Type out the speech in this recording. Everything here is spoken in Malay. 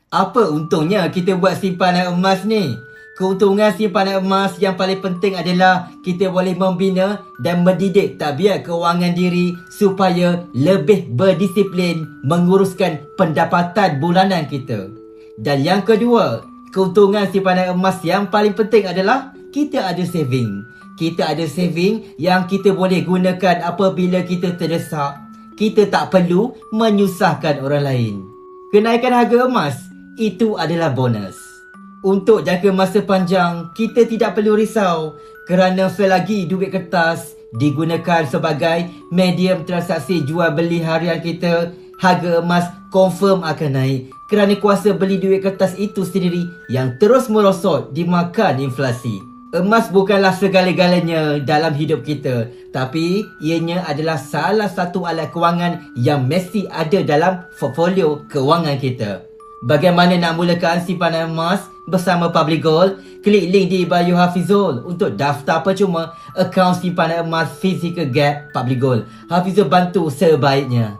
Apa untungnya kita buat simpanan emas ni? Keuntungan simpanan emas yang paling penting adalah kita boleh membina dan mendidik tabiat kewangan diri supaya lebih berdisiplin menguruskan pendapatan bulanan kita. Dan yang kedua, keuntungan simpanan emas yang paling penting adalah kita ada saving. Kita ada saving yang kita boleh gunakan apabila kita terdesak. Kita tak perlu menyusahkan orang lain. Kenaikan harga emas, itu adalah bonus. Untuk jangka masa panjang, kita tidak perlu risau kerana selagi duit kertas digunakan sebagai medium transaksi jual beli harian kita, harga emas confirm akan naik kerana kuasa beli duit kertas itu sendiri yang terus merosot dimakan inflasi. Emas bukanlah segala-galanya dalam hidup kita, tapi ianya adalah salah satu alat kewangan yang mesti ada dalam portfolio kewangan kita. Bagaimana nak mulakan simpanan emas bersama Public Gold? Klik link di bio Hafizul untuk daftar percuma akaun simpanan emas Physical Gap Public Gold. Hafizul bantu sebaiknya.